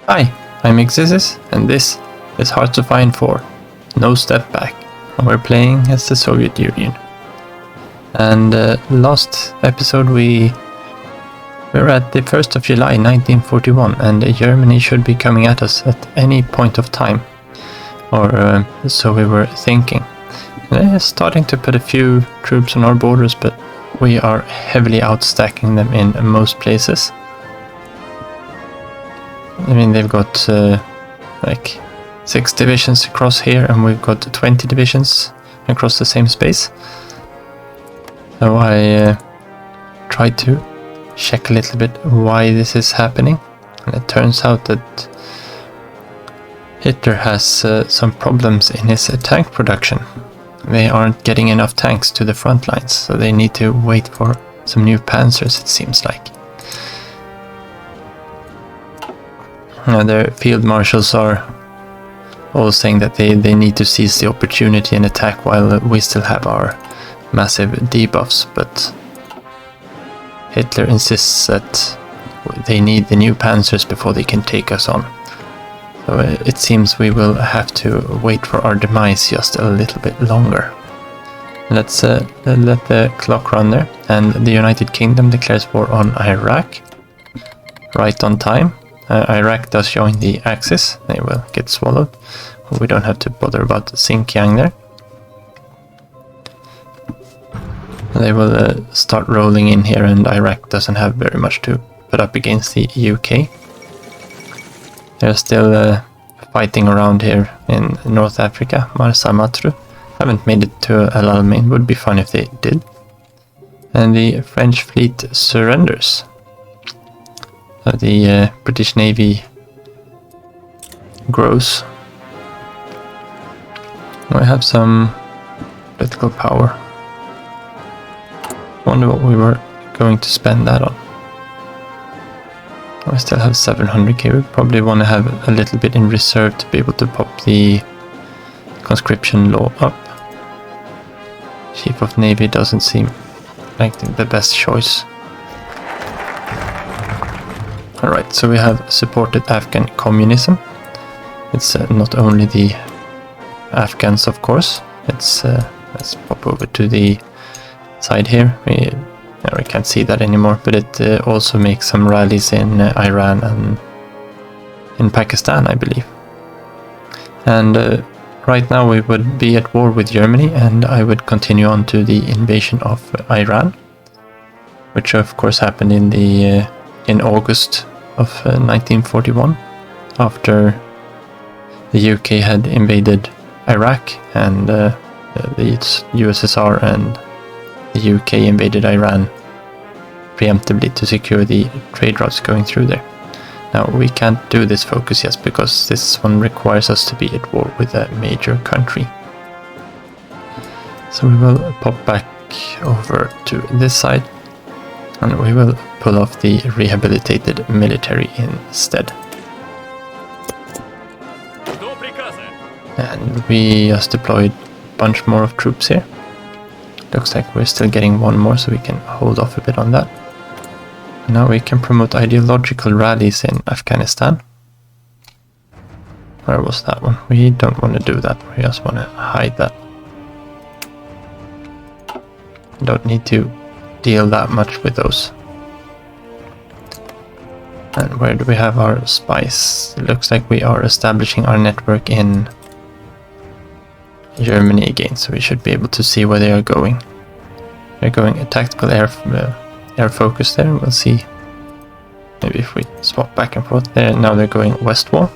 Hi, I'm Xizis, and this is Hard to Find 4, No Step Back, and we're playing as the Soviet Union. And last episode we were at the 1st of July 1941, and Germany should be coming at us at any point of time, or so we were thinking. They're starting to put a few troops on our borders, but we are heavily outstacking them in most places. I mean, they've got like 6 divisions across here, and we've got 20 divisions across the same space. So I tried to check a little bit why this is happening, and it turns out that Hitler has some problems in his tank production. They aren't getting enough tanks to the front lines, so they need to wait for some new panzers, it seems like. Their field marshals are all saying that they need to seize the opportunity and attack while we still have our massive debuffs, but Hitler insists that they need the new panzers before they can take us on. So it seems we will have to wait for our demise just a little bit longer. Let's let the clock run there, and the United Kingdom declares war on Iraq. Right on time. Iraq does join the Axis. They will get swallowed. We don't have to bother about Xinjiang there. They will start rolling in here, and Iraq doesn't have very much to put up against the UK. They're still fighting around here in North Africa, Marsa Matruh. Haven't made it to El Alamein, would be fun if they did. And the French fleet surrenders. The British Navy grows. We have some political power. Wonder what we were going to spend that on. I still have 700k. We probably want to have a little bit in reserve to be able to pop the conscription law up. Chief of Navy doesn't seem like the best choice. Alright, so we have supported Afghan communism. It's not only the Afghans, of course. It's let's pop over to the side here. We can't see that anymore, but it also makes some rallies in Iran and in Pakistan, I believe. And right now we would be at war with Germany, and I would continue on to the invasion of Iran, which of course happened in August of 1941, after the UK had invaded Iraq, and the USSR and the UK invaded Iran preemptively to secure the trade routes going through there. Now we can't do this focus yet because this one requires us to be at war with a major country. So we will pop back over to this side, and we will pull off the rehabilitated military instead. And we just deployed a bunch more of troops here. Looks like we're still getting one more, so we can hold off a bit on that. Now we can promote ideological rallies in Afghanistan. Where was that one? We don't want to do that, we just want to hide that. Don't need to deal that much with those. And where do we have our spies? It looks like we are establishing our network in Germany again, so we should be able to see where they are going. They're going a tactical air focus there. We'll see. Maybe if we swap back and forth there. Now they're going west wall.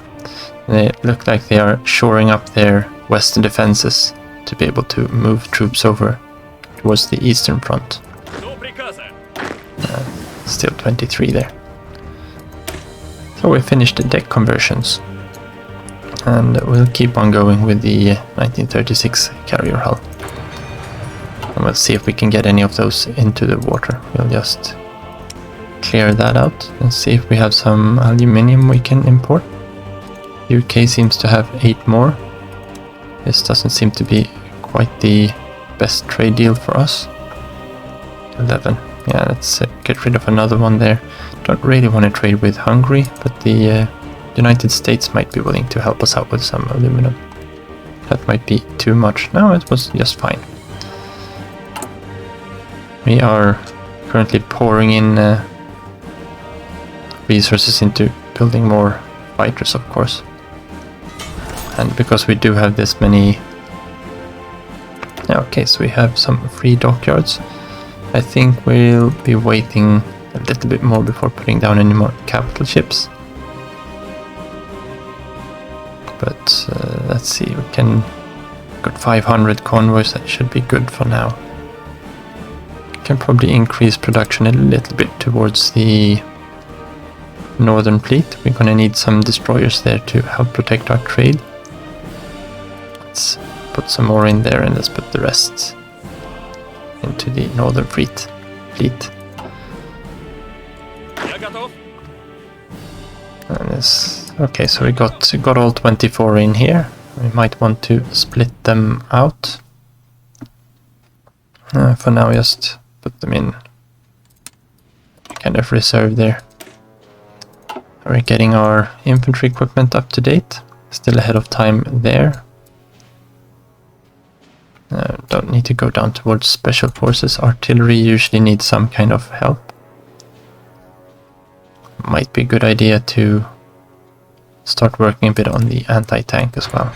They look like they are shoring up their western defenses to be able to move troops over towards the eastern front. Still 23 there. So we finished the deck conversions, and we'll keep on going with the 1936 carrier hull. And we'll see if we can get any of those into the water. We'll just clear that out and see if we have some aluminium we can import. UK seems to have 8 more. This doesn't seem to be quite the best trade deal for us. 11. Yeah, let's get rid of another one there. Don't really want to trade with Hungary, but the United States might be willing to help us out with some aluminum. That might be too much. No, it was just fine. We are currently pouring in resources into building more fighters, of course. And because we do have this many... Okay, so we have some free dockyards. I think we'll be waiting a little bit more before putting down any more capital ships. But let's see, we got 500 convoys, that should be good for now. Can probably increase production a little bit towards the northern fleet. We're gonna need some destroyers there to help protect our trade. Let's put some more in there and let's put the rest into the northern fleet. And this, okay, so we got all 24 in here. We might want to split them out. For now, just put them in kind of reserve there. We're getting our infantry equipment up to date. Still ahead of time there. Don't need to go down towards special forces. Artillery usually needs some kind of help. Might be a good idea to start working a bit on the anti-tank as well.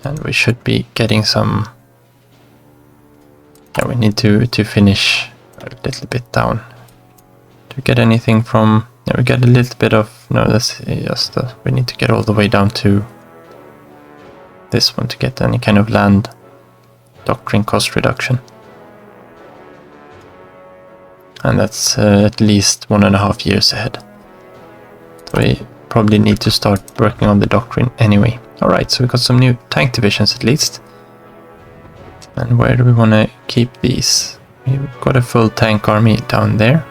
And we should be getting some... Yeah, we need to finish a little bit down. Do we get anything from... Yeah, we get a little bit of... No, that's just... we need to get all the way down to this one to get any kind of land doctrine cost reduction. And that's at least 1.5 years ahead. So we probably need to start working on the doctrine anyway. Alright, so we got some new tank divisions at least. And where do we want to keep these? We've got a full tank army down there.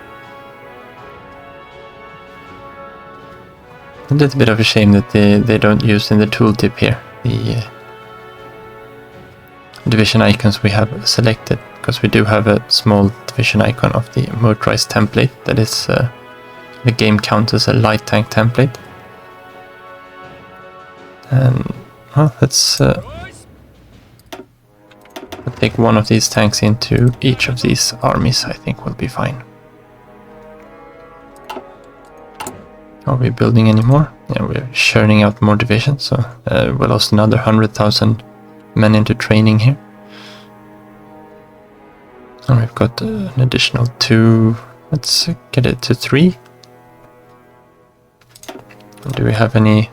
A little bit of a shame that they don't use in the tooltip here the division icons we have selected, because we do have a small division icon of the motorized template that is the game counts as a light tank template. And well, let's take one of these tanks into each of these armies. I think we'll be fine. Are we building any more? Yeah, we're churning out more divisions, so we lost another 100,000 men into training here. And we've got an additional 2. Let's get it to 3. Do we have any...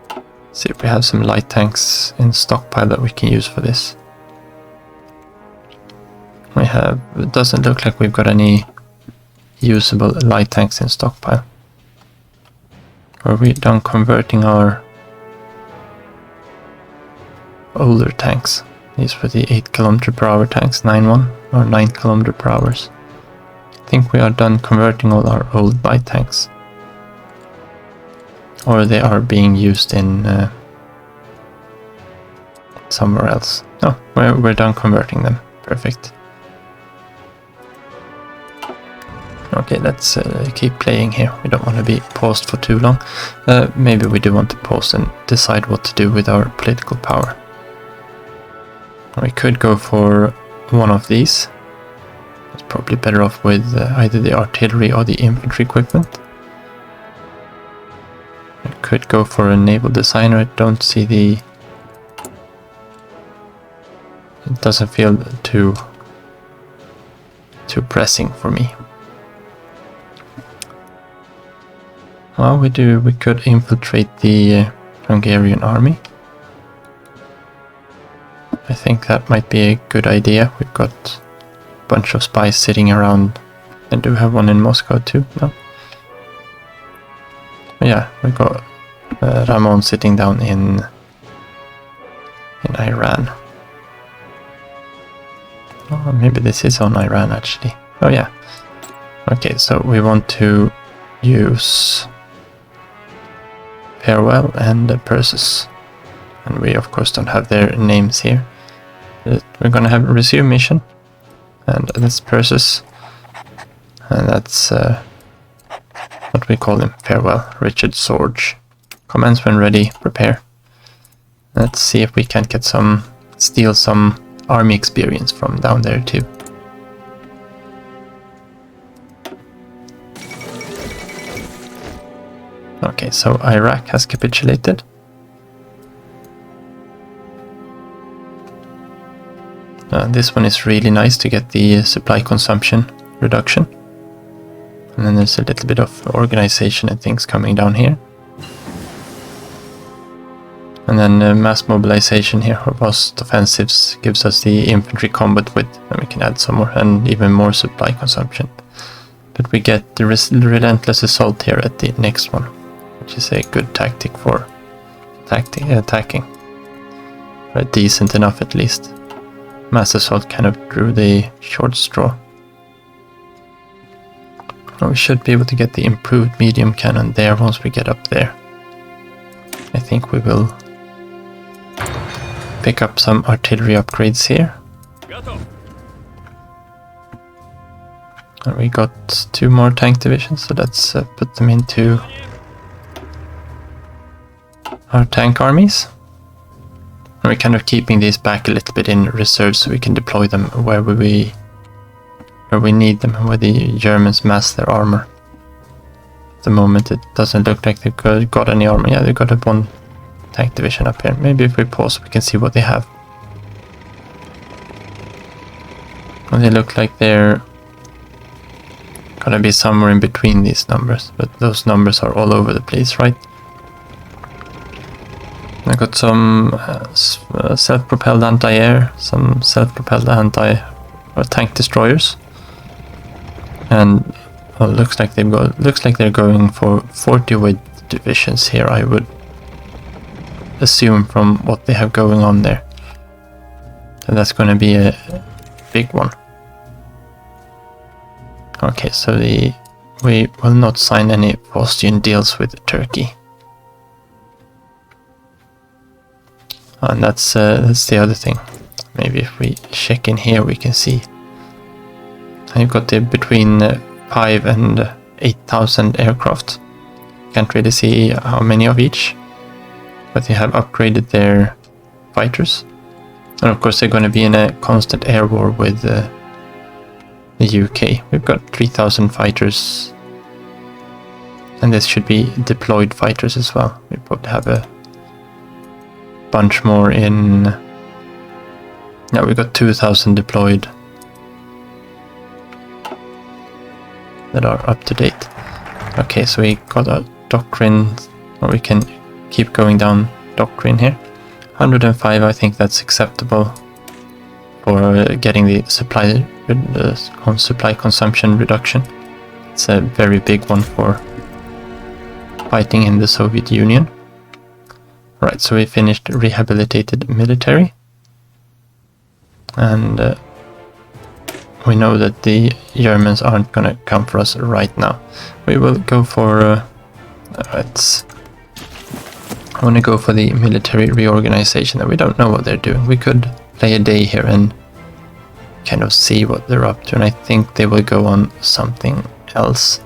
Let's see if we have some light tanks in stockpile that we can use for this. We have... It doesn't look like we've got any usable light tanks in stockpile. Are we done converting our older tanks? These were the 8 km/h tanks, 9-1 or 9 km/h. I think we are done converting all our old light tanks. Or they are being used in somewhere else. Oh, we're done converting them. Perfect. Okay, let's keep playing here. We don't want to be paused for too long. Maybe we do want to pause and decide what to do with our political power. We could go for one of these. It's probably better off with either the artillery or the infantry equipment. I could go for a naval designer. I don't see the... It doesn't feel too pressing for me. Well, we could infiltrate the Hungarian army. I think that might be a good idea. We've got a bunch of spies sitting around. And do we have one in Moscow too? No. Yeah, we got Ramon sitting down in Iran. Oh, maybe this is on Iran actually. Oh yeah. Okay, so we want to use Farewell and Perseus. And we of course don't have their names here. We're gonna have resume mission. And that's Perseus. And that's what we call him. Farewell, Richard Sorge. Commence when ready, prepare. Let's see if we can get steal some army experience from down there too. Okay, so Iraq has capitulated. This one is really nice to get the supply consumption reduction. And then there's a little bit of organization and things coming down here. And then mass mobilization here, robust offensives, gives us the infantry combat width, and we can add some more and even more supply consumption. But we get the relentless assault here at the next one, which is a good tactic for attacking. Right, decent enough at least. Mass assault kind of drew the short straw. Well, we should be able to get the improved medium cannon there once we get up there. I think we will pick up some artillery upgrades here. And we got 2 more tank divisions, so let's put them into our tank armies. And we're kind of keeping these back a little bit in reserve so we can deploy them where we need them, where the Germans mass their armor. At the moment it doesn't look like they've got any armor. Yeah, they've got one tank division up here. Maybe if we pause we can see what they have. Well, they look like they're gonna be somewhere in between these numbers, but those numbers are all over the place, right? I got some self-propelled anti-air, some self-propelled tank destroyers, and well, looks like they're going for 40 with divisions here. I would assume from what they have going on there, and that's going to be a big one. Okay, so we will not sign any Faustian deals with Turkey. And that's the other thing. Maybe if we check in here we can see. And you've got between 5 and 8,000 aircraft. Can't really see how many of each. But they have upgraded their fighters. And of course they're going to be in a constant air war with the UK. We've got 3,000 fighters. And this should be deployed fighters as well. We probably have a bunch more in. Yeah, we got 2,000 deployed that are up to date. Okay, so we got a doctrine, or we can keep going down doctrine here. 105, I think that's acceptable for getting the supply consumption reduction. It's a very big one for fighting in the Soviet Union. Right, so we finished rehabilitated military, and we know that the Germans aren't gonna come for us right now. We will go for I want to go for the military reorganization. That we don't know what they're doing. We could play a day here and kind of see what they're up to, and I think they will go on something else.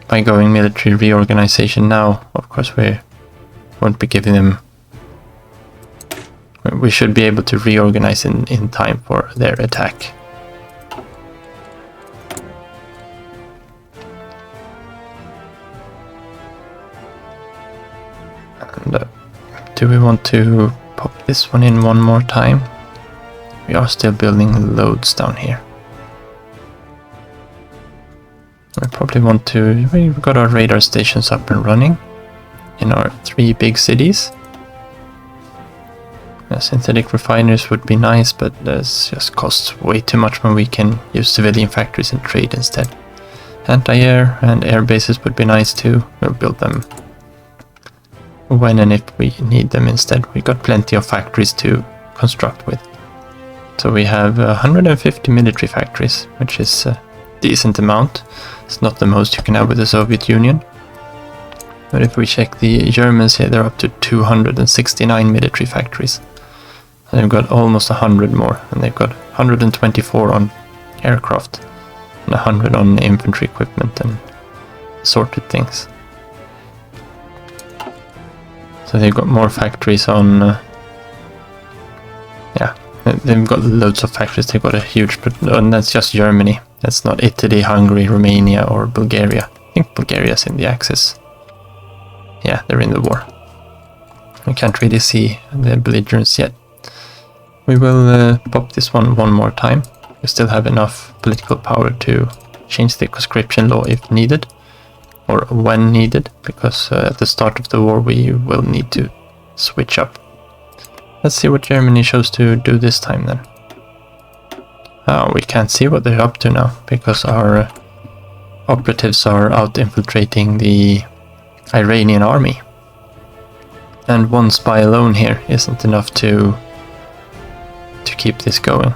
By going military reorganization now, of course we won't be giving them. We should be able to reorganize in time for their attack. And do we want to pop this one in one more time? We are still building loads down here. We probably want to. We've got our radar stations up and running in our 3 big cities. Synthetic refineries would be nice, but this just costs way too much when we can use civilian factories and trade instead. Anti-air and air bases would be nice too. We'll build them when and if we need them instead. We got plenty of factories to construct with. So we have 150 military factories, which is a decent amount. It's not the most you can have with the Soviet Union. But if we check the Germans here, they're up to 269 military factories. And they've got almost 100 more, and they've got 124 on aircraft, and 100 on infantry equipment and assorted things. So they've got more factories on... yeah, they've got loads of factories. They've got a huge... and that's just Germany. That's not Italy, Hungary, Romania or Bulgaria. I think Bulgaria's in the Axis. Yeah, they're in the war. We can't really see the belligerents yet. We will pop this one more time. We still have enough political power to change the conscription law if needed, or when needed, because at the start of the war we will need to switch up. Let's see what Germany chose to do this time then. Oh, we can't see what they're up to now, because our operatives are out infiltrating the Iranian army. And one spy alone here isn't enough to keep this going.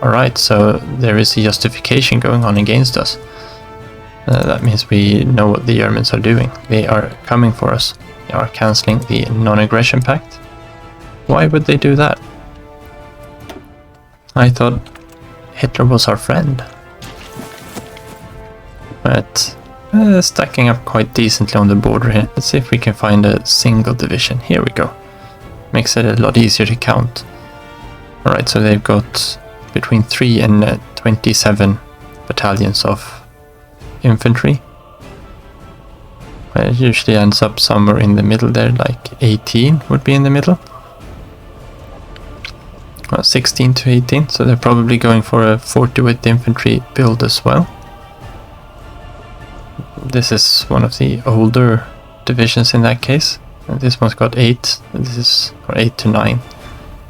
Alright, so there is a justification going on against us. That means we know what the Germans are doing. They are coming for us. They are cancelling the non-aggression pact. Why would they do that? I thought Hitler was our friend. But stacking up quite decently on the border here. Let's see if we can find a single division. Here we go. Makes it a lot easier to count. Alright, so they've got between 3 and 27 battalions of infantry. It usually ends up somewhere in the middle there, like 18 would be in the middle. Well, 16 to 18, so they're probably going for a 40 with infantry build as well. This is one of the older divisions in that case. And this one's got 8, this is or 8 to 9.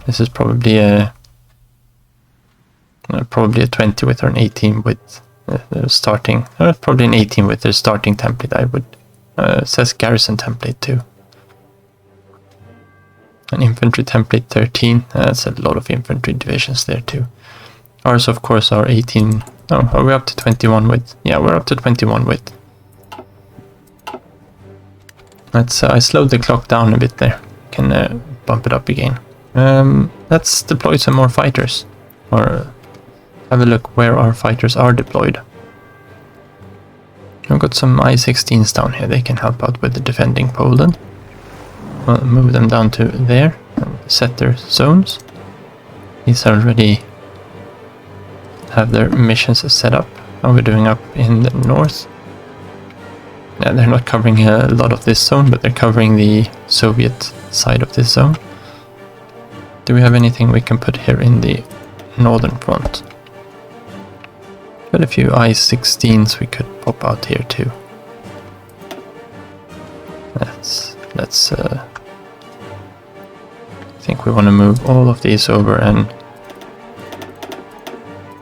This is probably a 20 with or an 18 with starting, probably an 18 with their starting template. I would it says garrison template too. An infantry template 13. That's a lot of infantry divisions there too. Ours of course are 18. Oh, are we up to 21 with? Yeah, we're up to 21 with. Let's I slowed the clock down a bit there. Can bump it up again. Let's deploy some more fighters, or have a look where our fighters are deployed. We've got some I-16s down here. They can help out with the defending Poland. We'll move them down to there and set their zones. These already have their missions set up. How are we doing up in the north? Yeah, they're not covering a lot of this zone, but they're covering the Soviet side of this zone. Do we have anything we can put here in the northern front? Got a few I-16s we could pop out here too. Let's I think we want to move all of these over, and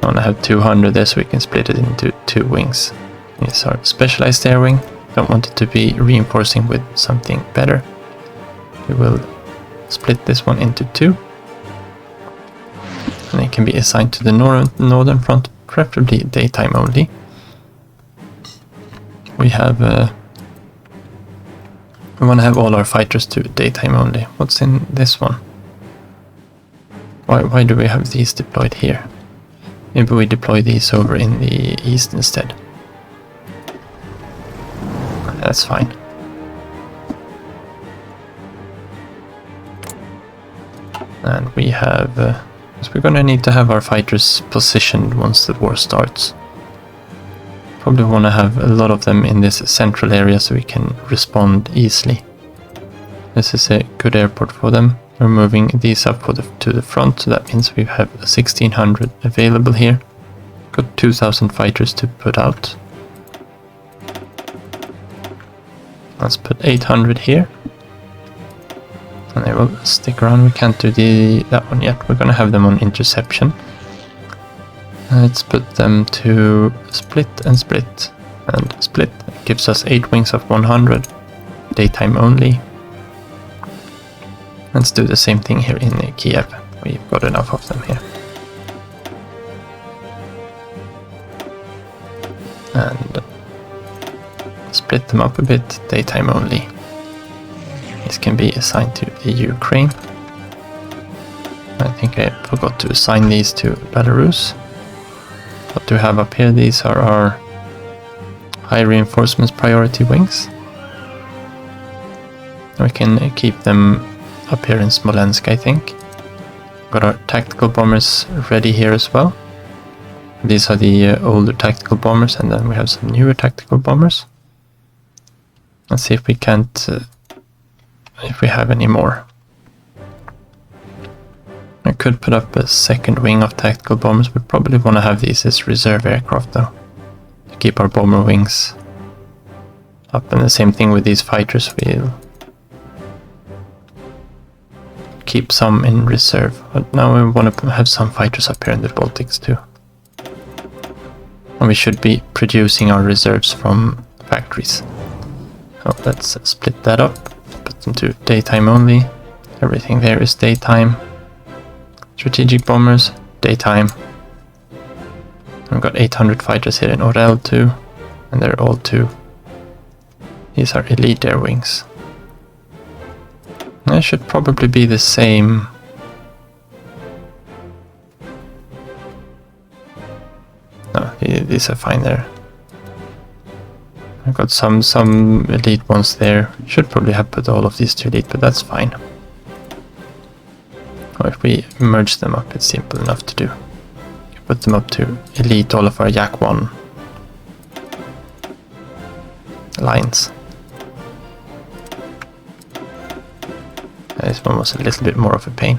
I want to have 200 there so we can split it into 2 wings. These are specialized air wing. Don't want it to be reinforcing with something better. We will split this one into 2. And they can be assigned to the northern front, preferably daytime only. We have we want to have all our fighters to daytime only. What's in this one? Why do we have these deployed here? Maybe we deploy these over in the east instead. That's fine. And we have... so we're gonna need to have our fighters positioned once the war starts. Probably want to have a lot of them in this central area so we can respond easily. This is a good airport for them. We're moving these up to the front, so that means we have 1600 available here. Got 2000 fighters to put out. Let's put 800 here. And they will stick around. We can't do that one yet. We're gonna have them on interception. Let's put them to split and split and split. It gives us 8 wings of 100. Daytime only. Let's do the same thing here in Kiev. We've got enough of them here. And split them up a bit. Daytime only. This can be assigned to the Ukraine. I think I forgot to assign these to Belarus. What do we have up here? These are our high reinforcements priority wings. We can keep them up here in Smolensk, I think. Got our tactical bombers ready here as well. These are the older tactical bombers, and then we have some newer tactical bombers. Let's see if we can't, if we have any more. I could put up a second wing of tactical bombers. We probably want to have these as reserve aircraft though, to keep our bomber wings up. And the same thing with these fighters, we'll keep some in reserve. But now we want to have some fighters up here in the Baltics too. And we should be producing our reserves from factories. So let's split that up, put them to daytime only. Everything there is daytime. Strategic bombers, daytime. We've got 800 fighters here in Orel too, and they're all two. These are elite air wings. That should probably be the same. No, these are fine there. I've got some elite ones there. Should probably have put all of these to elite, but that's fine. Or if we merge them up, it's simple enough to do. Put them up to elite all of our Yak 1 lines. This one was a little bit more of a pain.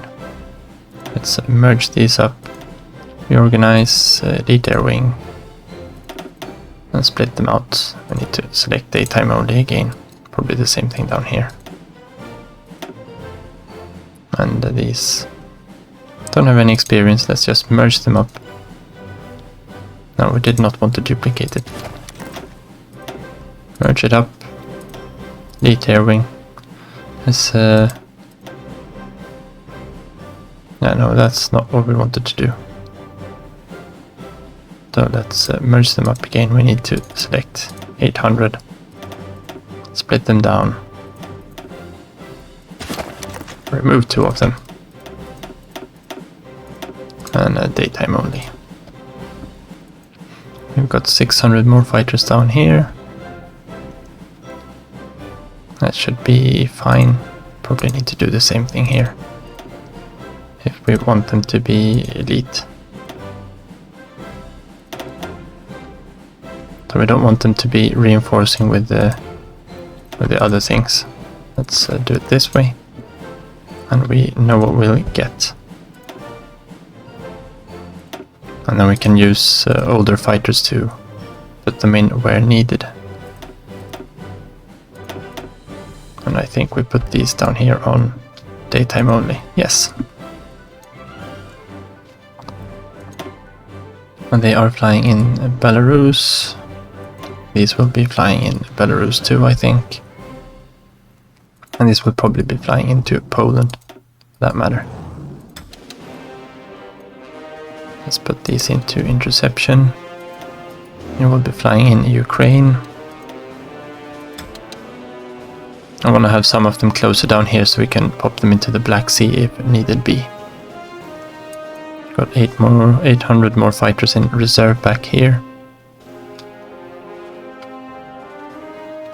Let's merge these up. Reorganize elite air wing. And split them out. I need to select daytime only again. Probably the same thing down here. And these don't have any experience. Let's just merge them up. No, we did not want to duplicate it. Merge it up. Elite air wing. Let's yeah, no, that's not what we wanted to do. So let's merge them up again. We need to select 800. Split them down. Remove 2 of them. And daytime only. We've got 600 more fighters down here. That should be fine. Probably need to do the same thing here, if we want them to be elite. So we don't want them to be reinforcing with the other things. Let's do it this way. And we know what we'll get. And then we can use older fighters to put them in where needed. And I think we put these down here on daytime only. Yes. And they are flying in Belarus. These will be flying in Belarus too, I think. And this will probably be flying into Poland, for that matter. Let's put these into interception. It will be flying in Ukraine. I want to have some of them closer down here so we can pop them into the Black Sea if needed be. Got 800 more fighters in reserve back here.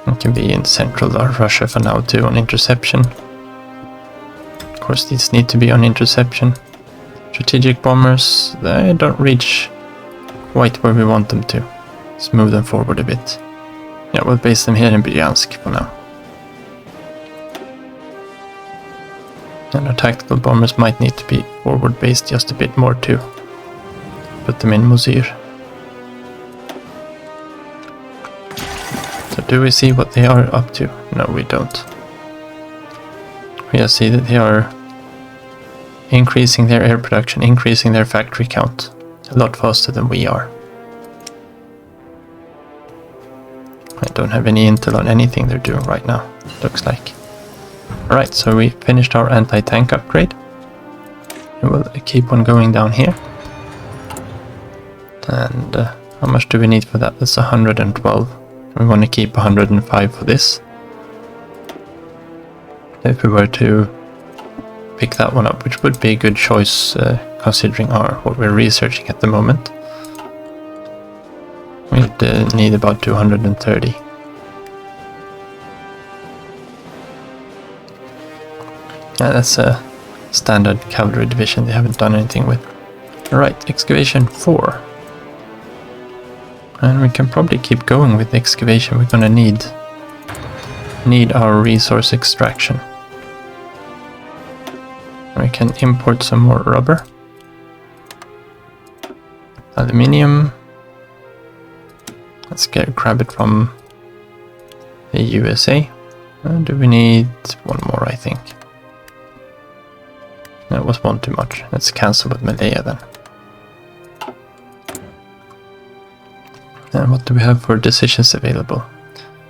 It can be in central Russia for now too on interception. Of course these need to be on interception. Strategic bombers, they don't reach quite where we want them to. Let's move them forward a bit. Yeah, we'll base them here in Bryansk for now. And our tactical bombers might need to be forward based just a bit more too. Put them in Mozyr. So do we see what they are up to? No, we don't. We just see that they are increasing their air production, increasing their factory count a lot faster than we are. I don't have any intel on anything they're doing right now, looks like. Alright, so we finished our anti-tank upgrade. We'll keep on going down here. And how much do we need for that? That's 112. We want to keep 105 for this. If we were to pick that one up, which would be a good choice considering what we're researching at the moment. We'd need about 230. Yeah, that's a standard cavalry division they haven't done anything with. Alright, excavation 4. And we can probably keep going with excavation. We're gonna need our resource extraction. We can import some more rubber. Aluminium. Let's grab it from the USA. Do we need one more, I think. That was one too much. Let's cancel with Malaya then. And what do we have for decisions available?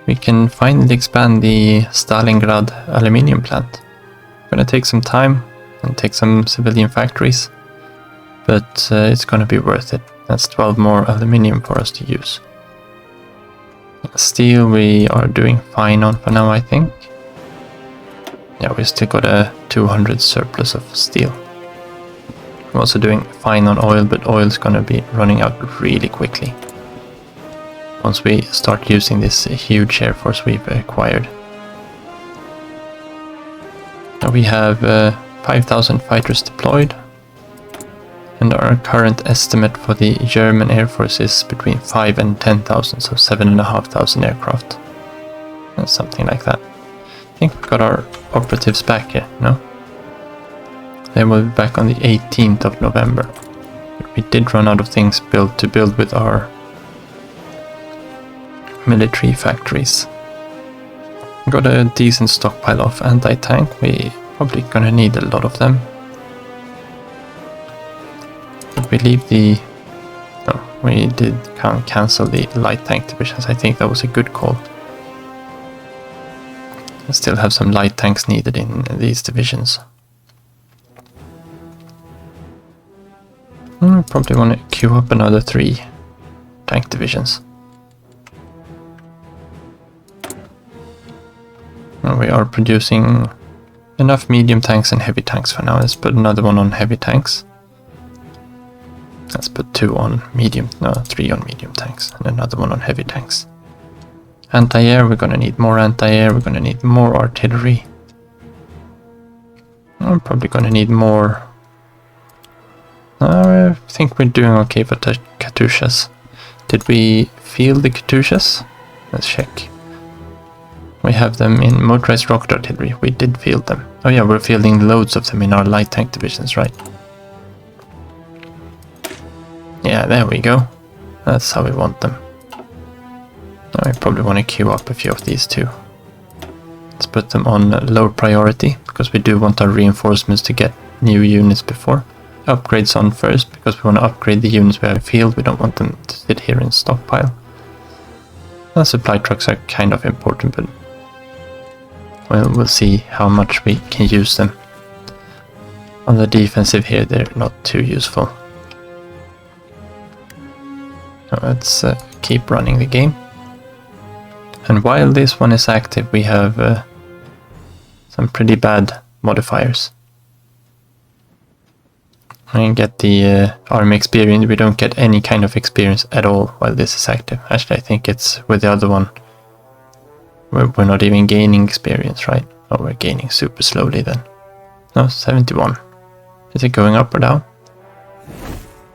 We can finally expand the Stalingrad aluminium plant. Gonna take some time and take some civilian factories, but it's gonna be worth it. That's 12 more aluminium for us to use. Steel we are doing fine on for now, I think. Yeah, we still got a 200 surplus of steel. We're also doing fine on oil, but oil's gonna be running out really quickly once we start using this huge air force we've acquired. Now we have 5,000 fighters deployed, and our current estimate for the German air force is between 5 and 10,000, so 7,500 aircraft. Something like that. I think we got our operatives back here, no? They will be back on the 18th of November. But we did run out of things to build with our military factories. We got a decent stockpile of anti-tank. We probably gonna need a lot of them. But we leave the... No, we did cancel the light tank divisions. I think that was a good call. I still have some light tanks needed in these divisions. I probably want to queue up another 3 tank divisions. We are producing enough medium tanks and heavy tanks for now. Let's put another one on heavy tanks. Let's put 3 on medium tanks and another one on heavy tanks. Anti-air, we're gonna need more anti-air, we're gonna need more artillery. I'm probably gonna need more... I think we're doing okay for Katyushas. Did we field the Katyushas? Let's check. We have them in motorized rocket artillery. We did field them. Oh yeah, we're fielding loads of them in our light tank divisions, right? Yeah, there we go. That's how we want them. Now I probably want to queue up a few of these too. Let's put them on low priority, because we do want our reinforcements to get new units before. Upgrades on first, because we want to upgrade the units we have field. We don't want them to sit here in stockpile. The supply trucks are kind of important, but well, we'll see how much we can use them. On the defensive here, they're not too useful. Now let's keep running the game. And while this one is active, we have some pretty bad modifiers. And get the army experience. We don't get any kind of experience at all while this is active. Actually, I think it's with the other one. We're not even gaining experience, right? Oh, we're gaining super slowly then. No, 71. Is it going up or down?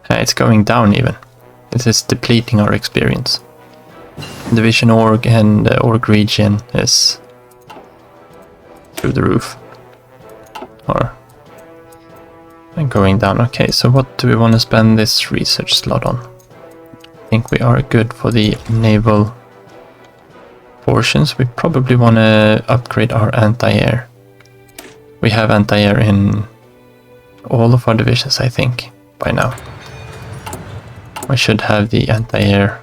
It's going down even. This is depleting our experience. Division org and org region is through the roof. Or going down. Okay, so what do we want to spend this research slot on? I think we are good for the naval portions. We probably want to upgrade our anti-air. We have anti-air in all of our divisions, I think, by now. I should have the anti-air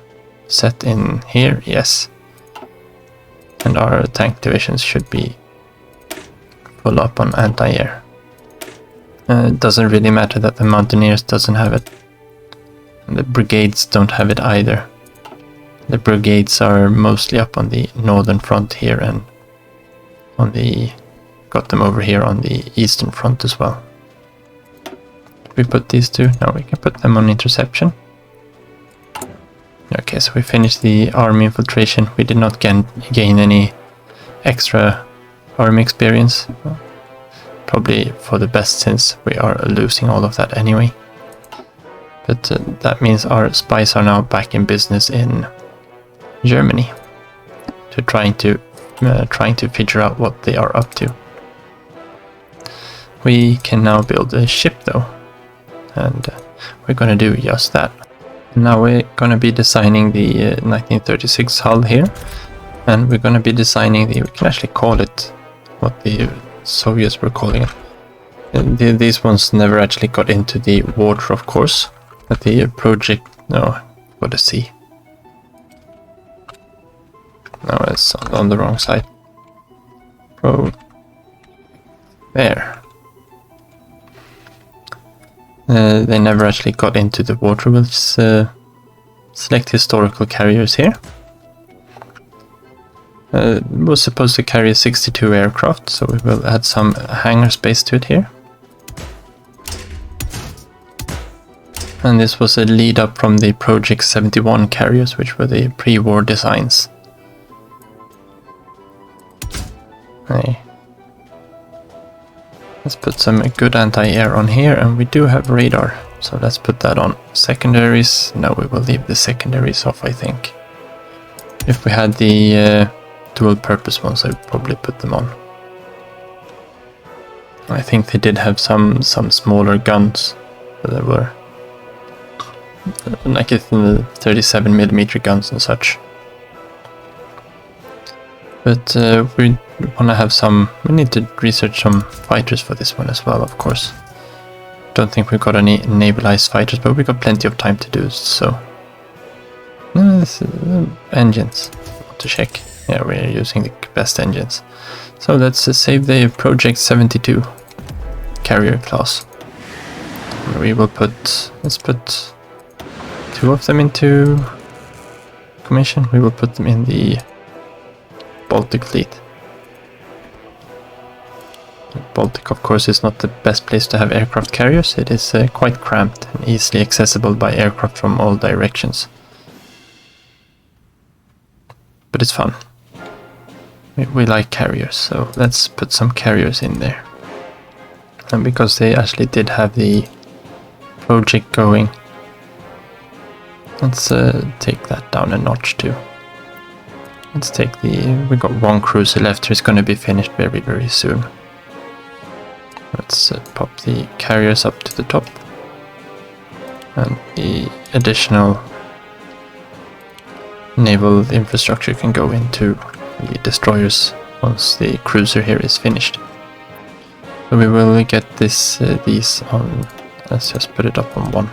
set in here, yes. And our tank divisions should be full up on anti-air. It doesn't really matter that the Mountaineers doesn't have it. And the brigades don't have it either. The brigades are mostly up on the northern front here and on the got them over here on the eastern front as well. We put these two, now we can put them on interception. Okay, so we finished the army infiltration. We did not gain any extra army experience. Probably for the best since we are losing all of that anyway. But that means our spies are now back in business in Germany, trying to figure out what they are up to. We can now build a ship though, and we're gonna do just that. Now we're gonna be designing the 1936 hull here, and we're gonna be designing we can actually call it what the Soviets were calling it. These ones never actually got into the water, of course, but the project, no, got a C. No, it's on the wrong side. There. They never actually got into the water. We'll select historical carriers here. It was supposed to carry 62 aircraft, so we will add some hangar space to it here. And this was a lead up from the Project 71 carriers, which were the pre-war designs. Hey. Let's put some good anti-air on here, and we do have radar, so let's put that on secondaries. No, we will leave the secondaries off, I think. If we had the dual purpose ones, I'd probably put them on. I think they did have some smaller guns, but there were like 37mm guns and such. But we want to have some. We need to research some fighters for this one as well, of course. Don't think we've got any navalized fighters, but we got plenty of time to do so. No, this is engines. I want to check. Yeah, we're using the best engines. So let's save the Project 72 carrier class. We will let's put 2 of them into commission. We will put them in the Baltic fleet. Baltic, of course, is not the best place to have aircraft carriers. It is quite cramped and easily accessible by aircraft from all directions. But it's fun. We like carriers, so let's put some carriers in there. And because they actually did have the project going, let's take that down a notch too. Let's take we got one cruiser left, it's going to be finished very, very soon. Let's pop the carriers up to the top. And the additional naval infrastructure can go into the destroyers once the cruiser here is finished. So we will get these on, let's just put it up on 1.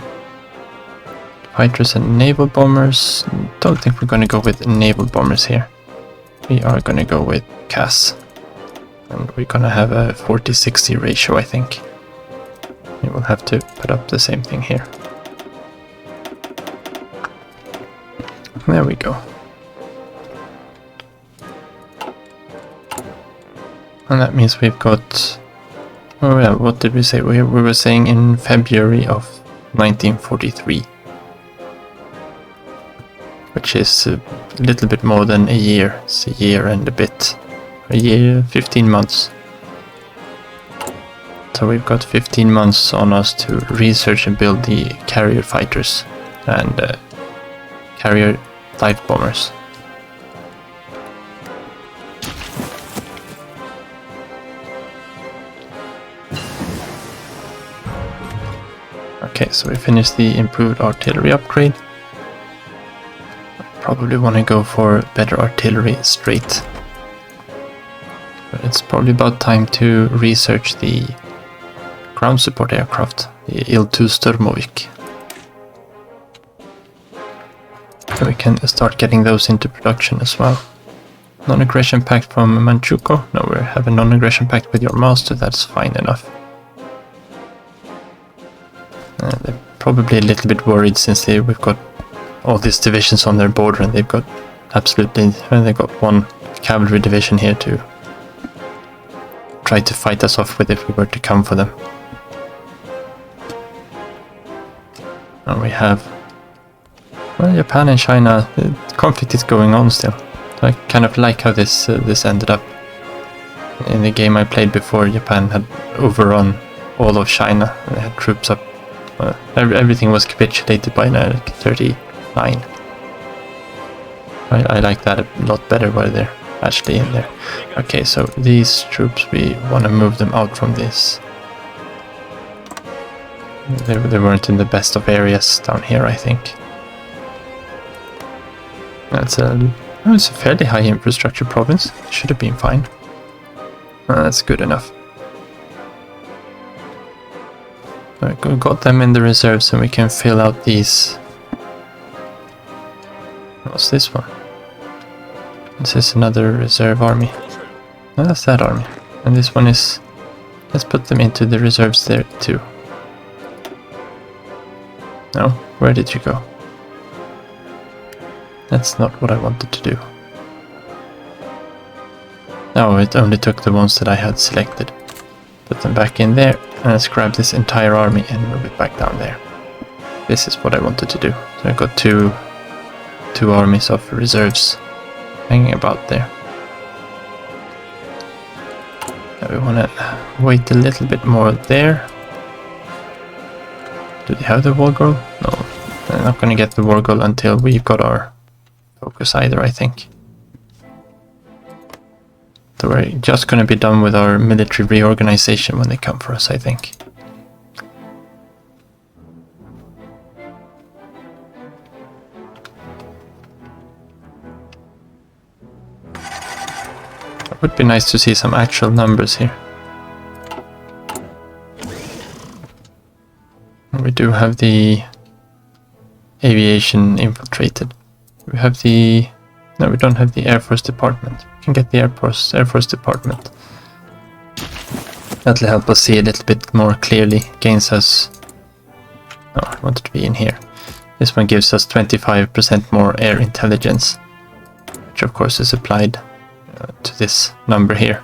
Fighters and naval bombers. Don't think we're going to go with naval bombers here. We are going to go with CAS. And we're going to have a 40-60 ratio, I think. We will have to put up the same thing here. There we go. And that means we've got... Oh yeah, what did we say? We were saying in February of 1943. Which is a little bit more than a year. It's a year and a bit. A year, 15 months. So we've got 15 months on us to research and build the carrier fighters and carrier light bombers. Okay, so we finished the improved artillery upgrade. Probably want to go for better artillery straight. But it's probably about time to research the ground support aircraft, the Il-2 Sturmovik. So we can start getting those into production as well. Non-aggression pact from Manchukuo. No, we have a non-aggression pact with your master, that's fine enough. They're probably a little bit worried since we've got all these divisions on their border and they've got they've got one cavalry division here to try to fight us off with if we were to come for them. And we have, well, Japan and China, the conflict is going on still. So I kind of like how this ended up. In the game I played before, Japan had overrun all of China. They had troops up. Everything was capitulated by 39. I like that a lot better where they're actually in there. Okay, so these troops, we want to move them out from this. They weren't in the best of areas down here, I think. It's a fairly high infrastructure province. Should have been fine. That's good enough. We got them in the reserves and we can fill out these. What's this one? This is another reserve army. No, that's that army. And this one is... Let's put them into the reserves there too. No, where did you go? That's not what I wanted to do. No, it only took the ones that I had selected. Put them back in there, and let's grab this entire army and move it back down there. This is what I wanted to do. So I got two armies of reserves hanging about there. Now we want to wait a little bit more there. Do they have the war goal? No, they're not going to get the war goal until we've got our focus either, I think. So we're just going to be done with our military reorganization when they come for us, I think. It would be nice to see some actual numbers here. We do have the aviation infiltrated. We have the... No, we don't have the Air Force Department. We can get the Air Force Department. That'll help us see a little bit more clearly. Gains us... Oh, I wanted to be in here. This one gives us 25% more air intelligence, which of course is applied to this number here.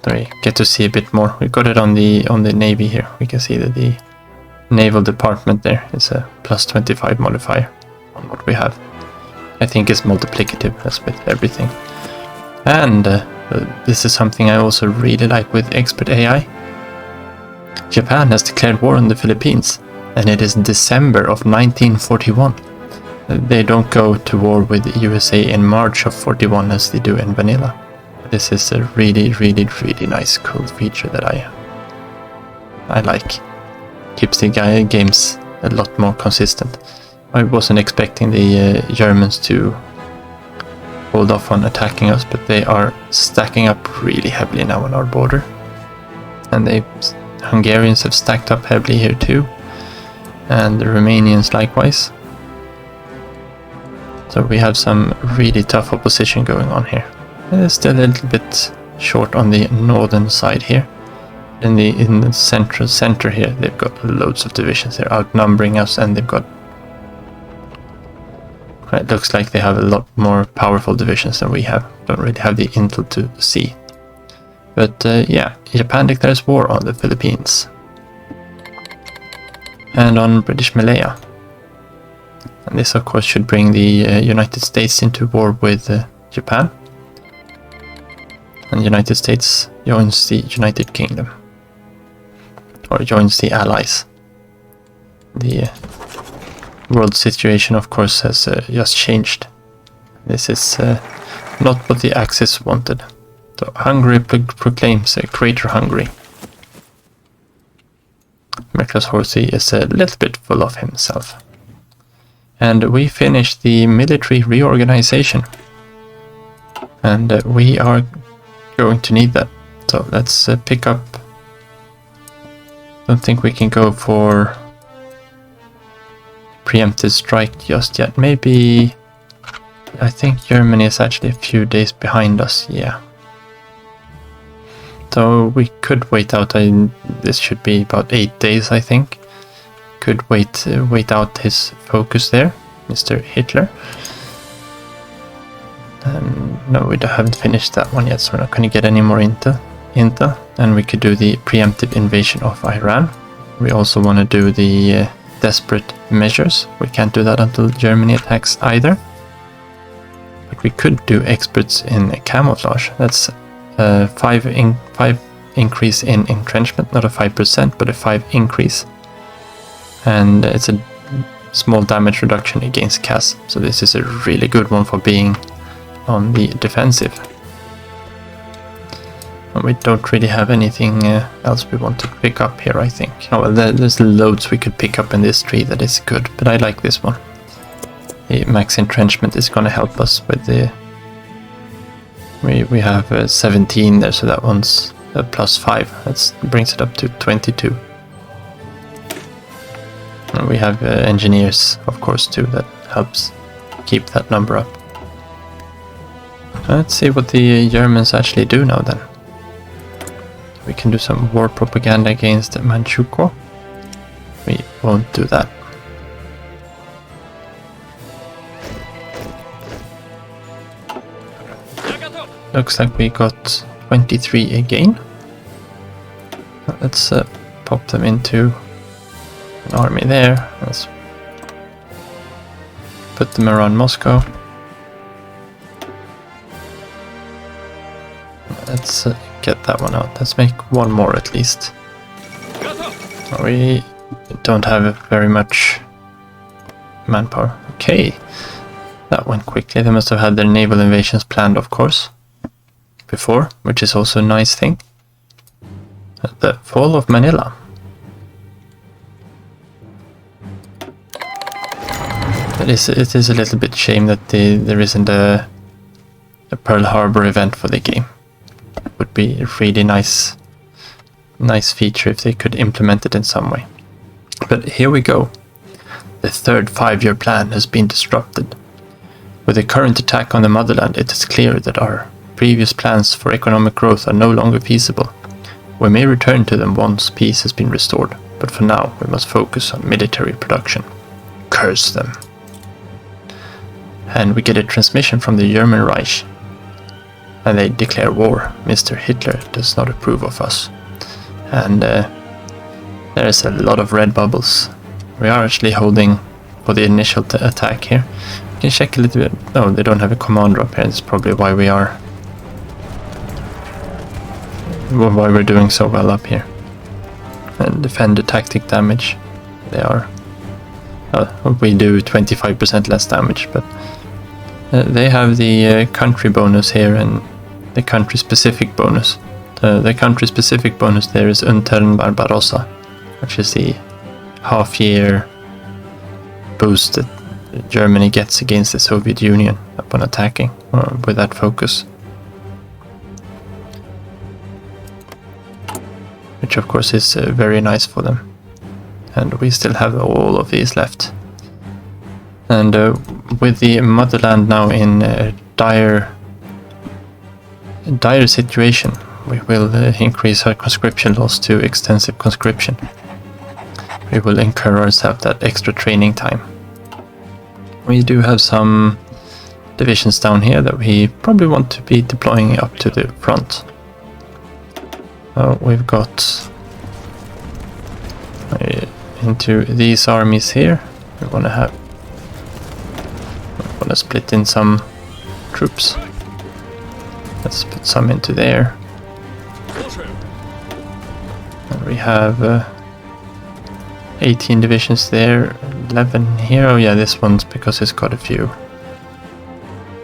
So we get to see a bit more. We got it on the Navy here. We can see that the Naval Department there is a plus 25 modifier on what we have. I think it's multiplicative, as with everything. And this is something I also really like with expert AI. Japan has declared war on the Philippines, and it is December of 1941. They don't go to war with the USA in March of 41 as they do in vanilla. This is a really, really, really nice, cool feature that I like. Keeps the games a lot more consistent. I wasn't expecting the Germans to hold off on attacking us, but they are stacking up really heavily now on our border. And the Hungarians have stacked up heavily here too, and the Romanians likewise. So we have some really tough opposition going on here. It's still a little bit short on the northern side here. In the center here, they've got loads of divisions. They're outnumbering us, and they've got... It looks like they have a lot more powerful divisions than we have. Don't really have the intel to see. But yeah, Japan declares war on the Philippines. And on British Malaya. And this of course should bring the United States into war with Japan. And the United States joins the United Kingdom. Or joins the Allies. The world situation of course has just changed. This is not what the Axis wanted. So Hungary proclaims a Greater Hungary. Meklas Horsey is a little bit full of himself. And we finished the military reorganization. And we are going to need that. So let's pick up. Don't think we can go for preemptive strike just yet. Maybe... I think Germany is actually a few days behind us, yeah. So we could wait out, this should be about 8 days I think. Could wait out his focus there, Mr. Hitler. No, we haven't finished that one yet, so we're not going to get any more intel. intel, and we could do the preemptive invasion of Iran. We also want to do the desperate measures. We can't do that until Germany attacks either. But we could do experts in camouflage. That's 5 increase in entrenchment, not a 5%, but a 5 increase. And it's a small damage reduction against CAS. So this is a really good one for being on the defensive. And we don't really have anything else we want to pick up here, I think. Oh, well, there's loads we could pick up in this tree that is good, but I like this one. The max entrenchment is going to help us with the... We have 17 there, so that one's plus 5. That brings it up to 22. And we have engineers, of course, too, that helps keep that number up. Let's see what the Germans actually do now then. We can do some war propaganda against Manchukuo. We won't do that. Looks like we got 23 again. Let's pop them into an army there. Let's put them around Moscow. Let's get that one out. Let's make one more at least. We don't have very much manpower. Okay, that went quickly. They must have had their naval invasions planned, of course, before, which is also a nice thing. The fall of Manila. It is a little bit shame that there isn't a Pearl Harbor event for the game. It would be a really nice feature if they could implement it in some way. But here we go. The third 5-year plan has been disrupted. With the current attack on the motherland, it is clear that our previous plans for economic growth are no longer feasible. We may return to them once peace has been restored, but for now we must focus on military production. Curse them. And we get a transmission from the German Reich. And they declare war. Mr. Hitler does not approve of us. And there's a lot of red bubbles. We are actually holding for the initial attack here. We can check a little bit. Oh, they don't have a commander up here. That's probably why we're doing so well up here. And defend the tactic damage. They are... we do 25% less damage, but they have the country bonus here and the country specific bonus. The country specific bonus there is Untern Barbarossa, which is the half-year boost that Germany gets against the Soviet Union upon attacking with that focus. Which of course is very nice for them. And we still have all of these left. And with the motherland now in a dire situation, we will increase our conscription laws to extensive conscription. We will incur ourselves that extra training time. We do have some divisions down here that we probably want to be deploying up to the front. We've got into these armies here. We want to split in some troops. Let's put some into there. And we have 18 divisions there, 11 here. Oh yeah, this one's because it's got a few.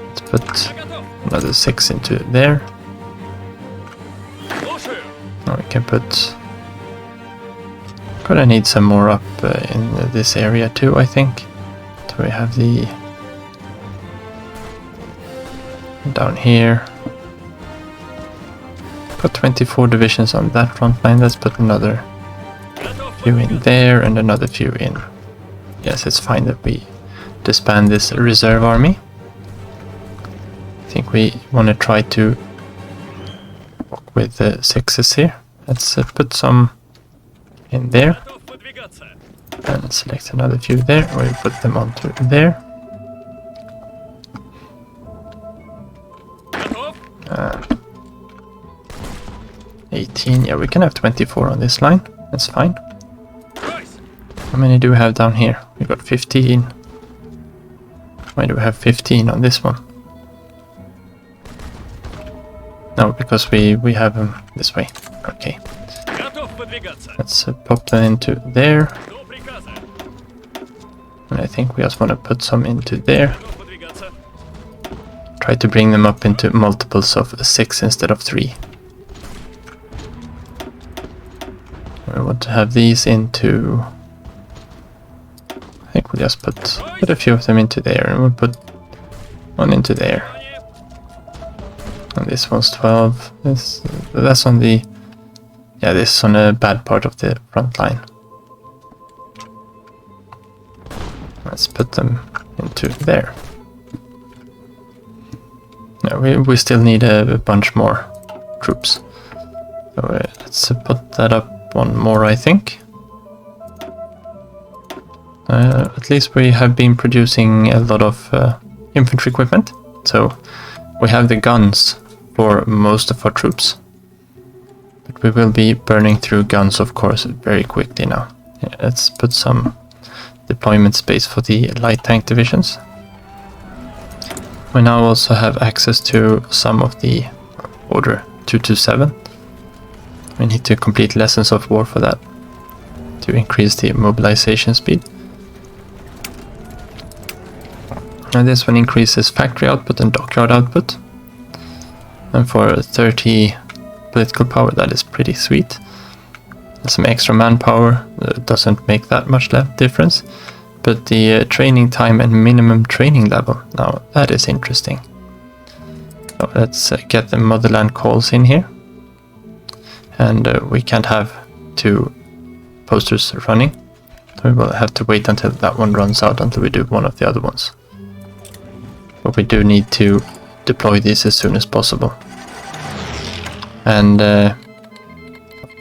Let's put another 6 into there. Now we can put... Gonna need some more up in this area too, I think. So we have the... down here. Got 24 divisions on that front line. Let's put another few in there and another few in. Yes, it's fine that we disband this reserve army. I think we want to try to work with the 6s here. Let's put some in there and select another few there. We'll put them onto there. 18. Yeah, we can have 24 on this line. That's fine. How many do we have down here? We got 15. Why do we have 15 on this one? No, because we have them this way. Okay. Let's pop that into there. And I think we just want to put some into there. Try to bring them up into multiples of 6 instead of 3. We want to have these into... I think we'll just put a few of them into there, and we'll put one into there. And this one's 12. That's on the... Yeah, this is on a bad part of the front line. Let's put them into there. No, we still need a bunch more troops. So let's put that up one more, I think. At least we have been producing a lot of infantry equipment. So we have the guns for most of our troops. But we will be burning through guns, of course, very quickly now. Yeah, let's put some deployment space for the light tank divisions. We now also have access to some of the Order 227. We need to complete Lessons of War for that, to increase the mobilization speed. And this one increases factory output and dockyard output. And for 30 political power, that is pretty sweet. Some extra manpower doesn't make that much difference. But the training time and minimum training level, now that is interesting. So let's get the motherland calls in here. And we can't have 2 posters running. So we will have to wait until that one runs out until we do one of the other ones. But we do need to deploy these as soon as possible. And of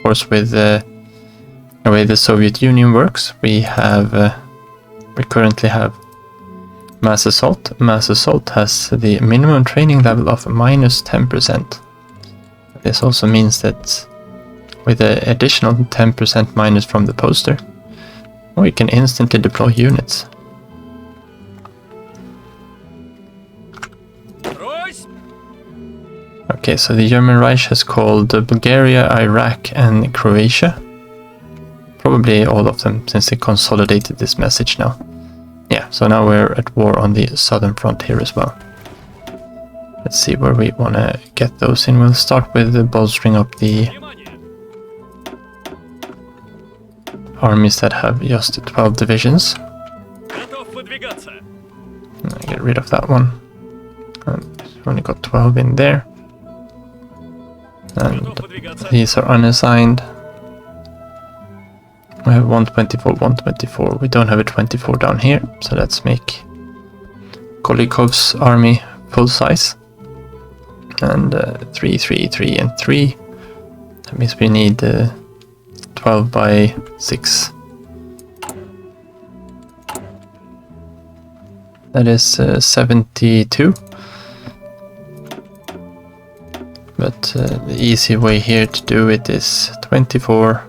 course, with the way the Soviet Union works, we currently have mass assault. Mass assault has the minimum training level of minus 10%. This also means that with the additional 10% minus from the poster, we can instantly deploy units. Okay, so the German Reich has called Bulgaria, Iraq and Croatia. Probably all of them, since they consolidated this message now. Yeah, so now we're at war on the southern front here as well. Let's see where we want to get those in. We'll start with bolstering up the armies that have just 12 divisions. Get rid of that one. We've only got 12 in there. And these are unassigned. We have 124, 124. We don't have a 24 down here, so let's make Kolikov's army full size. And 3, 3, 3, and 3. That means we need 12 by 6. That is 72. But the easy way here to do it is 24.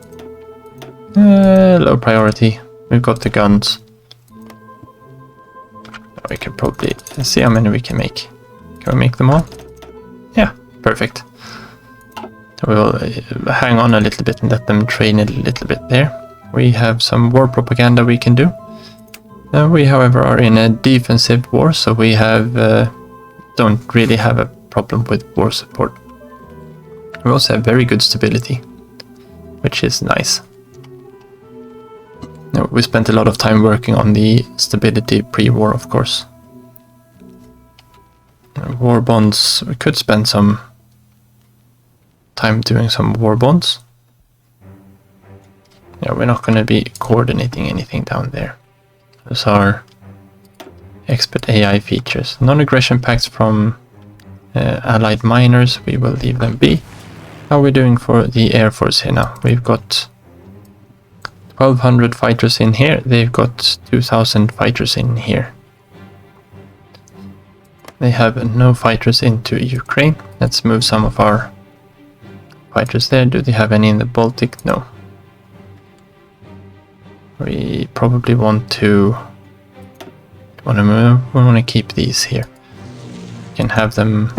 Low priority. We've got the guns. We can probably see how many we can make. Can we make them all? Yeah, perfect. We'll hang on a little bit and let them train a little bit there. We have some war propaganda we can do. We, however, are in a defensive war, so we don't really have a problem with war support. We also have very good stability, which is nice. We spent a lot of time working on the stability pre-war, of course. War bonds, we could spend some time doing some war bonds. Yeah, we're not going to be coordinating anything down there. Those are expert AI features. Non-aggression pacts from allied miners, we will leave them be. How are we doing for the Air Force here now? We've got 1200 fighters in here, they've got 2000 fighters in here. They have no fighters into Ukraine. Let's move some of our fighters there. Do they have any in the Baltic? No. We probably want to keep these here. We can have them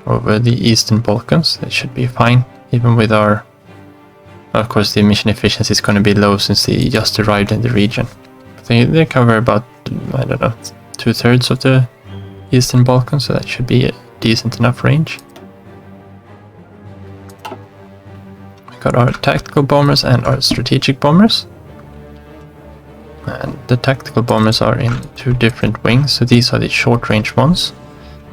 over the Eastern Balkans. That should be fine, even with our... Of course, the mission efficiency is going to be low since they just arrived in the region. They cover about, I don't know, 2/3 of the Eastern Balkans, so that should be a decent enough range. We got our tactical bombers and our strategic bombers. And the tactical bombers are in 2 different wings, so these are the short-range ones.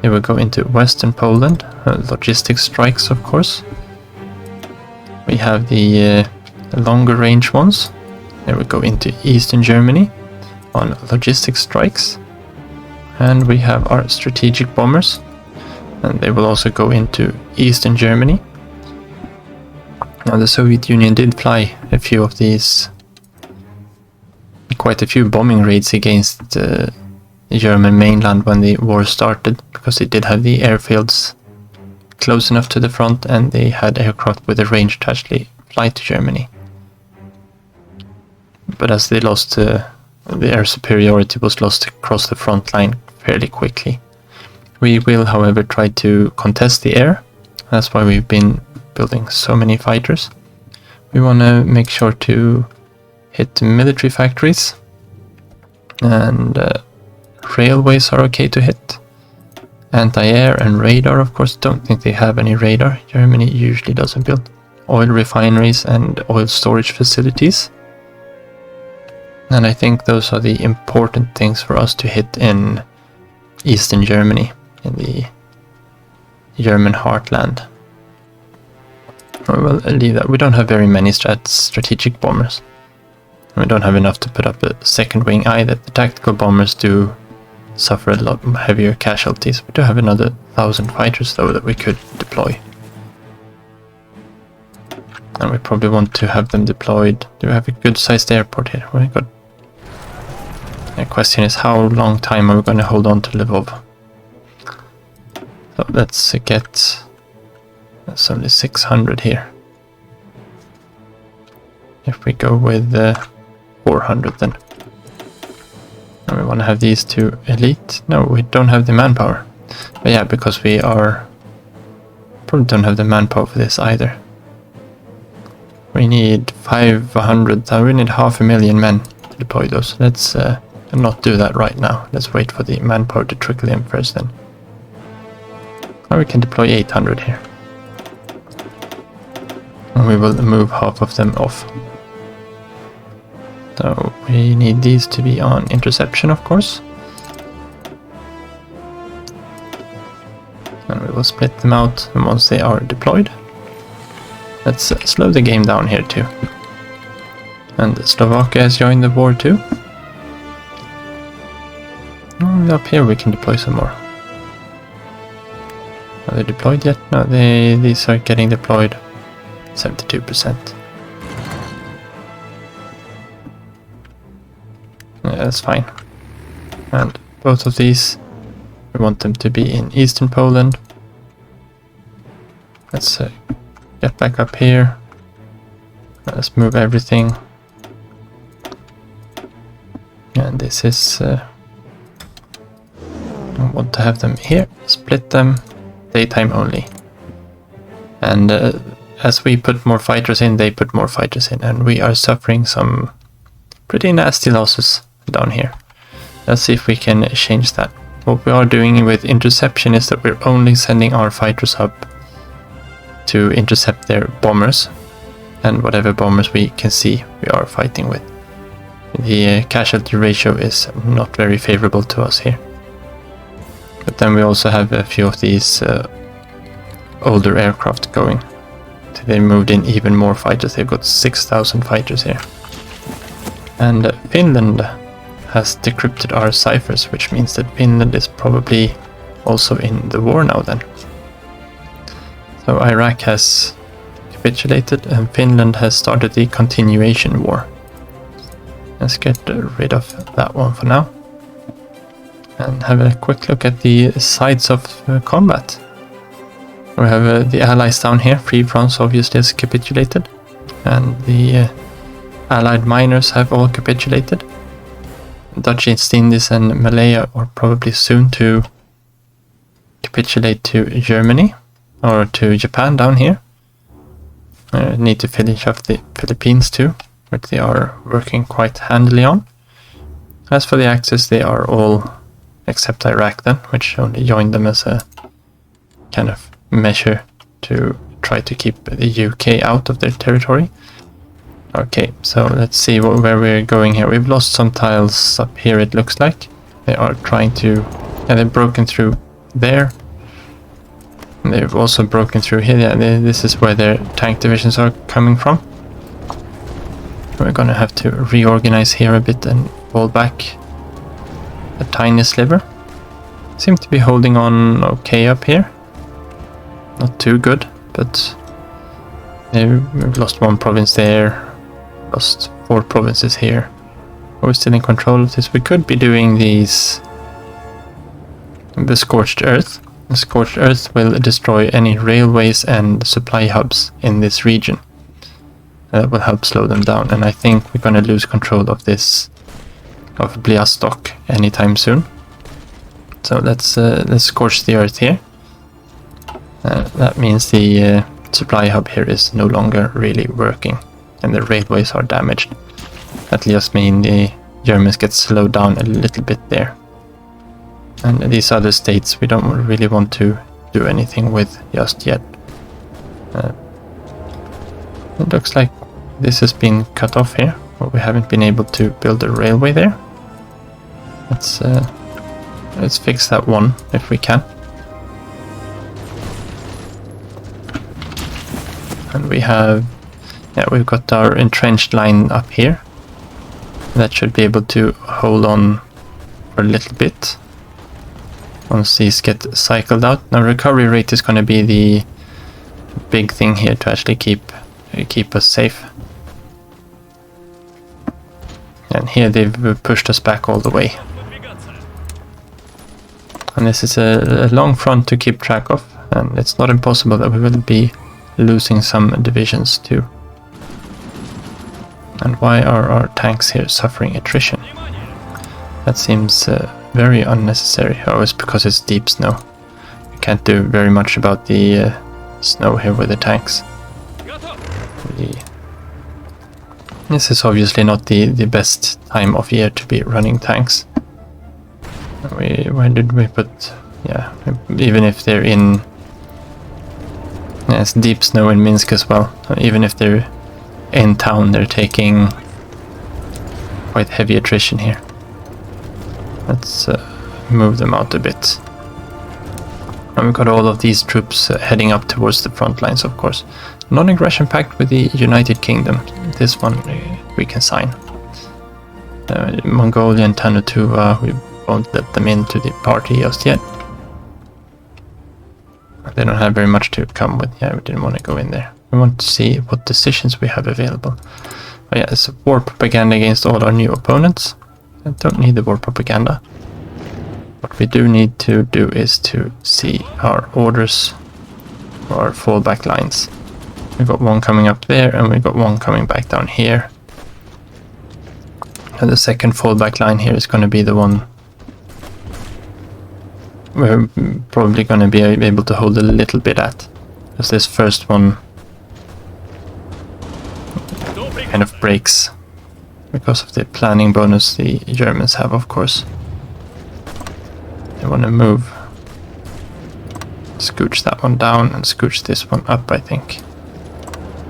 They will go into Western Poland, logistic strikes of course. We have the longer range ones. They will go into Eastern Germany on logistic strikes. And we have our strategic bombers, and they will also go into Eastern Germany. Now the Soviet Union did fly a few of these, quite a few bombing raids against the German mainland when the war started, because they did have the airfields close enough to the front and they had aircraft with a range to actually fly to Germany. But as they lost, the air superiority was lost across the front line fairly quickly. We will, however, try to contest the air. That's why we've been building so many fighters. We want to make sure to hit military factories, and railways are okay to hit. Anti-air and radar, of course, don't think they have any radar. Germany usually doesn't build. Oil refineries and oil storage facilities. And I think those are the important things for us to hit in Eastern Germany, in the German heartland. We will leave that. We don't have very many strategic bombers. We don't have enough to put up a second wing either. The tactical bombers do suffer a lot heavier casualties. We do have another 1,000 fighters though that we could deploy. And we probably want to have them deployed. Do we have a good sized airport here? We got... The question is, how long time are we going to hold on to Lvov? So let's get... That's only 600 here. If we go with 400 then. And we want to have these 2 elite. No, we don't have the manpower. But yeah, because we are... Probably don't have the manpower for this either. We need 500, we need 500,000 men to deploy those. Let's not do that right now. Let's wait for the manpower to trickle in first then. Or we can deploy 800 here. And we will move half of them off. So we need these to be on interception, of course. And we will split them out once they are deployed. Let's slow the game down here too. And Slovakia has joined the war too. Up here we can deploy some more. Are they deployed yet? No, these are getting deployed. 72%. Yeah, that's fine. And both of these, we want them to be in Eastern Poland. Let's get back up here. Let's move everything. And this is... I want to have them here. Split them. Daytime only. And as we put more fighters in, they put more fighters in. And we are suffering some pretty nasty losses down here. Let's see if we can change that. What we are doing with interception is that we're only sending our fighters up to intercept their bombers, and whatever bombers we can see we are fighting with. The casualty ratio is not very favorable to us here. But then we also have a few of these older aircraft going. They moved in even more fighters. They've got 6,000 fighters here. And Finland has decrypted our ciphers, which means that Finland is probably also in the war now then. So Iraq has capitulated and Finland has started the continuation war. Let's get rid of that one for now. And have a quick look at the sides of combat. We have the Allies down here. Free France obviously has capitulated. And the Allied miners have all capitulated. Dutch East Indies and Malaya are probably soon to capitulate to Germany or to Japan down here. Need to finish off the Philippines too, which they are working quite handily on. As for the Axis, they are all except Iraq then, which only joined them as a kind of measure to try to keep the UK out of their territory. Okay, so let's see where we're going here. We've lost some tiles up here, it looks like. They are trying to... yeah, they've broken through there. And they've also broken through here. Yeah, this is where their tank divisions are coming from. We're gonna have to reorganize here a bit and fall back a tiny sliver. Seem to be holding on okay up here. Not too good, but we've lost one province there, lost 4 provinces here. Are we still in control of this? We could be doing these... the Scorched Earth. The Scorched Earth will destroy any railways and supply hubs in this region. That will help slow them down, and I think we're going to lose control of this, of Bialystok anytime soon. So let's scorch the earth here. That means the supply hub here is no longer really working, and the railways are damaged. That just means the Germans get slowed down a little bit there. And these other states we don't really want to do anything with just yet. It looks like this has been cut off here, but we haven't been able to build a railway there. Let's fix that one if we can. And we have, yeah, we've got our entrenched line up here. That should be able to hold on for a little bit once these get cycled out. Now recovery rate is going to be the big thing here to actually keep us safe. And here they've pushed us back all the way. And this is a long front to keep track of, and it's not impossible that we will be losing some divisions too. And why are our tanks here suffering attrition? That seems very unnecessary. Oh, it's because it's deep snow. We can't do very much about the snow here with the tanks. This is obviously not the best time of year to be running tanks. Where did we put... yeah, even if they're in... yeah, it's deep snow in Minsk as well. Even if they're in town, they're taking quite heavy attrition here. Let's move them out a bit. And we've got all of these troops heading up towards the front lines, of course. Non-aggression pact with the United Kingdom. This one we can sign. Mongolia and Tanutuva, we won't let them into the party just yet. They don't have very much to come with. Yeah, we didn't want to go in there. We want to see what decisions we have available. Oh yeah, it's war propaganda against all our new opponents. I don't need the war propaganda. What we do need to do is to see our orders for our fallback lines. We've got one coming up there, and we've got one coming back down here. And the second fallback line here is going to be the one we're probably going to be able to hold a little bit at. Because this first one kind of breaks because of the planning bonus the Germans have, of course. They want to move. Scooch that one down and scooch this one up, I think.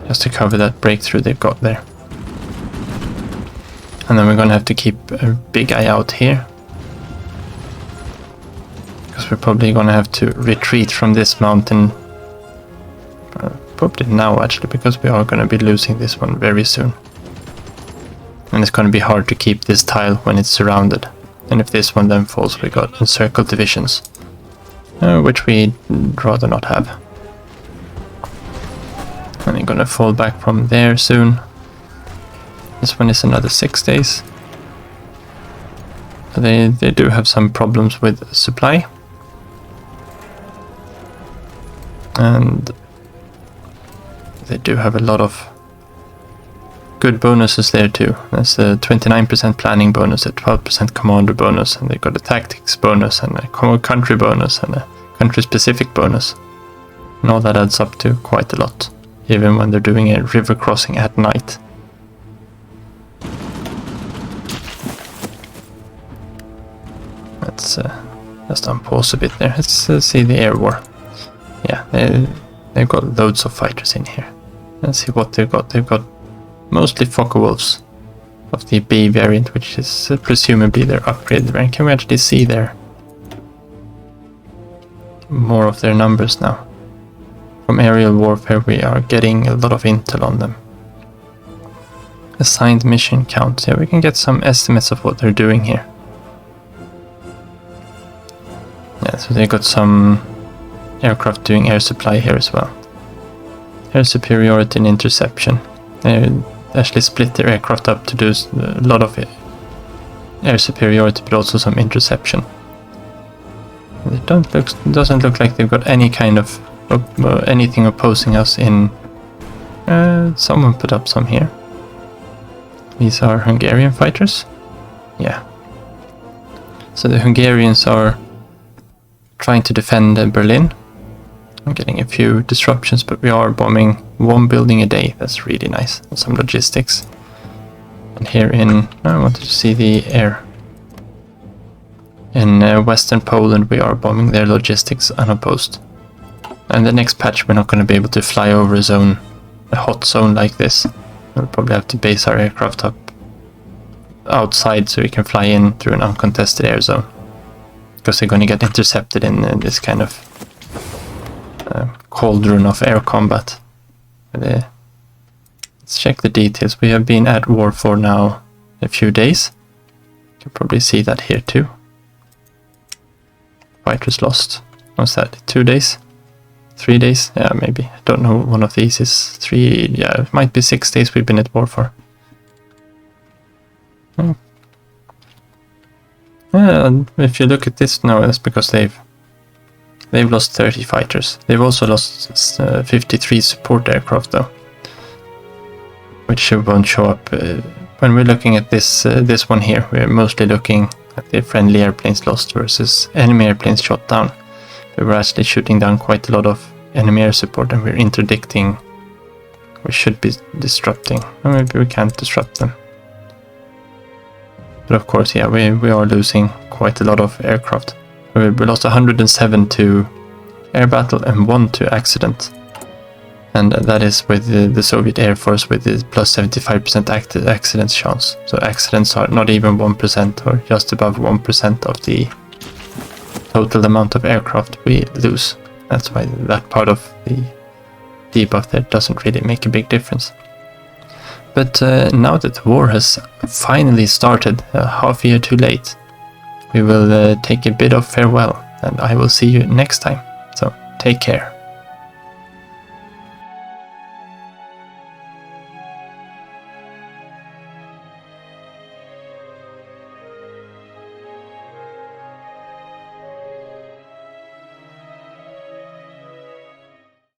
Just to cover that breakthrough they've got there. And then we're going to have to keep a big eye out here. Because we're probably going to have to retreat from this mountain. Probably now, actually, because we are going to be losing this one very soon. And it's going to be hard to keep this tile when it's surrounded. And if this one then falls, we got encircled divisions. Which we'd rather not have. And they're going to fall back from there soon. This one is another 6 days. They do have some problems with supply. And they do have a lot of good bonuses there too. There's a 29% planning bonus, a 12% commander bonus, and they got a tactics bonus and a country bonus and a country specific bonus. And all that adds up to quite a lot, even when they're doing a river crossing at night. Let's just unpause a bit there. Let's see the air war. Yeah, they've got loads of fighters in here. Let's see what they've got. They've got mostly Focke-Wulfs of the B variant, which is presumably their upgraded variant. Can we actually see more of their numbers now? From aerial warfare we are getting a lot of intel on them. Assigned mission count. Yeah, we can get some estimates of what they're doing here. Yeah, so they got some aircraft doing air supply here as well. Air superiority and interception. They actually split their aircraft up to do a lot of air superiority, but also some interception. It doesn't look like they've got any kind of anything opposing us in. Someone put up some here. These are Hungarian fighters. Yeah. So the Hungarians are trying to defend Berlin. I'm getting a few disruptions, but we are bombing one building a day. That's really nice. And some logistics. And here I wanted to see the air. In western Poland we are bombing their logistics unopposed. And the next patch we're not going to be able to fly over a hot zone like this. We'll probably have to base our aircraft up outside so we can fly in through an uncontested air zone. Because they're going to get intercepted in this kind of cauldron of air combat. Let's check the details. We have been at war for now a few days. You can probably see that here too. Fighters lost. What's that? 2 days? 3 days? Yeah, maybe. I don't know. One of these is 3. Yeah, it might be 6 days we've been at war for. And if you look at this now, that's because they've lost 30 fighters. They've also lost 53 support aircraft though, which won't show up when we're looking at this one here. We're mostly looking at the friendly airplanes lost versus enemy airplanes shot down. We were actually shooting down quite a lot of enemy air support, and we're interdicting. We should be disrupting. Or maybe we can't disrupt them. But of course, yeah, we are losing quite a lot of aircraft. We lost 107 to air battle and 1 to accident. And that is with the Soviet Air Force with the plus 75% accident chance. So accidents are not even 1% or just above 1% of the total amount of aircraft we lose. That's why that part of the debuff there doesn't really make a big difference. But now that the war has finally started, half a year too late, we will take a bit of farewell, and I will see you next time. So take care.